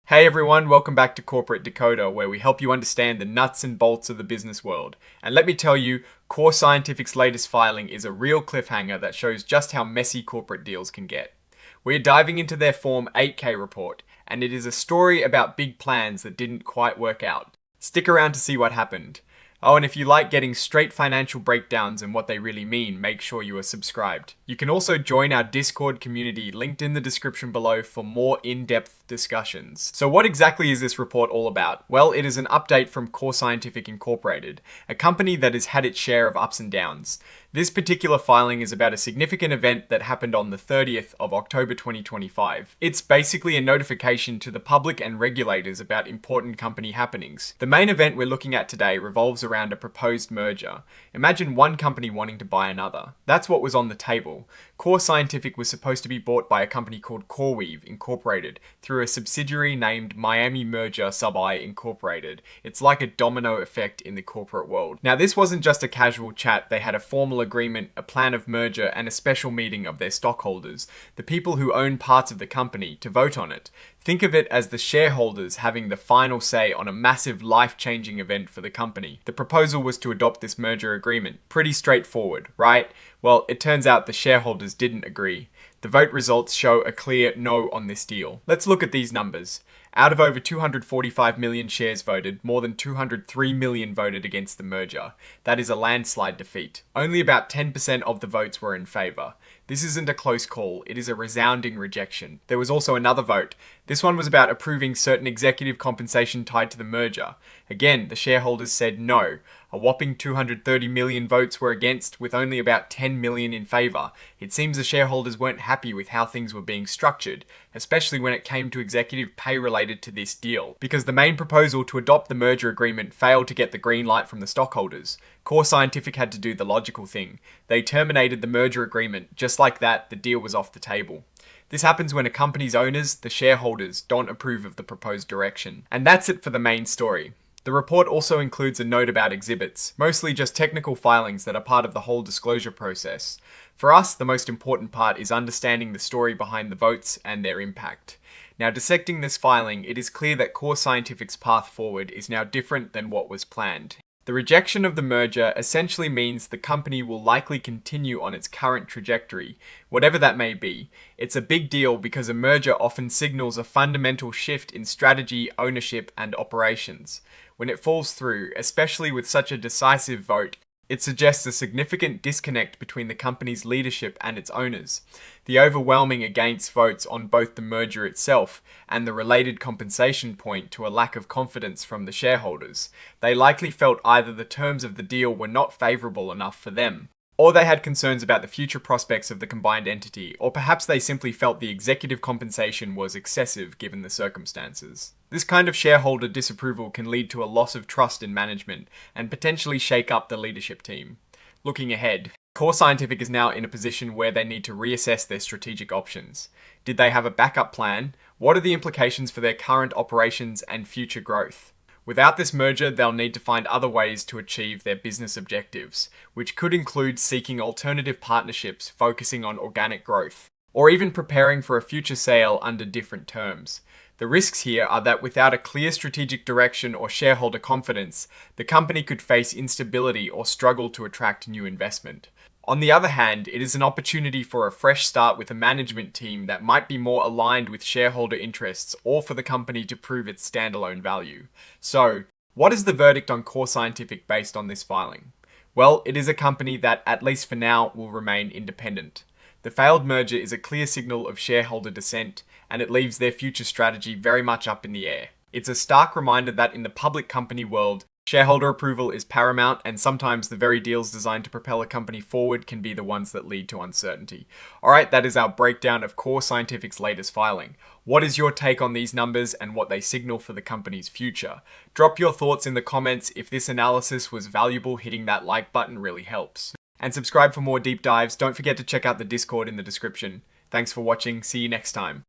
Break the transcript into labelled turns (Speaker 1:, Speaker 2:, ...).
Speaker 1: Hey everyone, welcome back to Corporate Decoder, where we help you understand the nuts and bolts of the business world. And let me tell you, Core Scientific's latest filing is a real cliffhanger that shows just how messy corporate deals can get. We're diving into their Form 8K report, and it is a story about big plans that didn't quite work out. Stick around to see what happened. Oh, and if you like getting straight financial breakdowns and what they really mean, make sure you are subscribed. You can also join our Discord community linked in the description below for more in-depth discussions. So what exactly is this report all about? Well, it is an update from Core Scientific Incorporated, a company that has had its share of ups and downs. This particular filing is about a significant event that happened on the 30th of October 2025. It's basically a notification to the public and regulators about important company happenings. The main event we're looking at today revolves around a proposed merger. Imagine one company wanting to buy another. That's what was on the table. Core Scientific was supposed to be bought by a company called CoreWeave Incorporated through a subsidiary named Miami Merger Sub-I Incorporated. It's like a domino effect in the corporate world. Now, this wasn't just a casual chat. They had a formal agreement, a plan of merger, and a special meeting of their stockholders, the people who own parts of the company, to vote on it. Think of it as the shareholders having the final say on a massive life-changing event for the company. The proposal was to adopt this merger agreement. Pretty straightforward, right? Well, it turns out the shareholders didn't agree. The vote results show a clear no on this deal. Let's look at these numbers. Out of over 245 million shares voted, more than 203 million voted against the merger. That is a landslide defeat. Only about 10% of the votes were in favour. This isn't a close call, it is a resounding rejection. There was also another vote. This one was about approving certain executive compensation tied to the merger. Again, the shareholders said no. A whopping 230 million votes were against, with only about 10 million in favour. It seems the shareholders weren't happy with how things were being structured, especially when it came to executive pay related to this deal, because the main proposal to adopt the merger agreement failed to get the green light from the stockholders. Core Scientific had to do the logical thing. They terminated the merger agreement. Just like that, the deal was off the table. This happens when a company's owners, the shareholders, don't approve of the proposed direction. And that's it for the main story. The report also includes a note about exhibits, mostly just technical filings that are part of the whole disclosure process. For us, the most important part is understanding the story behind the votes and their impact. Now, dissecting this filing, it is clear that Core Scientific's path forward is now different than what was planned. The rejection of the merger essentially means the company will likely continue on its current trajectory, whatever that may be. It's a big deal because a merger often signals a fundamental shift in strategy, ownership, and operations. When it falls through, especially with such a decisive vote, it suggests a significant disconnect between the company's leadership and its owners. The overwhelming against votes on both the merger itself and the related compensation point to a lack of confidence from the shareholders. They likely felt either the terms of the deal were not favourable enough for them, or they had concerns about the future prospects of the combined entity, or perhaps they simply felt the executive compensation was excessive given the circumstances. This kind of shareholder disapproval can lead to a loss of trust in management and potentially shake up the leadership team. Looking ahead, Core Scientific is now in a position where they need to reassess their strategic options. Did they have a backup plan? What are the implications for their current operations and future growth? Without this merger, they'll need to find other ways to achieve their business objectives, which could include seeking alternative partnerships focusing on organic growth, or even preparing for a future sale under different terms. The risks here are that without a clear strategic direction or shareholder confidence, the company could face instability or struggle to attract new investment. On the other hand, it is an opportunity for a fresh start with a management team that might be more aligned with shareholder interests or for the company to prove its standalone value. So, what is the verdict on Core Scientific based on this filing? Well, it is a company that, at least for now, will remain independent. The failed merger is a clear signal of shareholder dissent, and it leaves their future strategy very much up in the air. It's a stark reminder that in the public company world, shareholder approval is paramount, and sometimes the very deals designed to propel a company forward can be the ones that lead to uncertainty. Alright, that is our breakdown of Core Scientific's latest filing. What is your take on these numbers and what they signal for the company's future? Drop your thoughts in the comments. If this analysis was valuable, hitting that like button really helps. And subscribe for more deep dives. Don't forget to check out the Discord in the description. Thanks for watching. See you next time.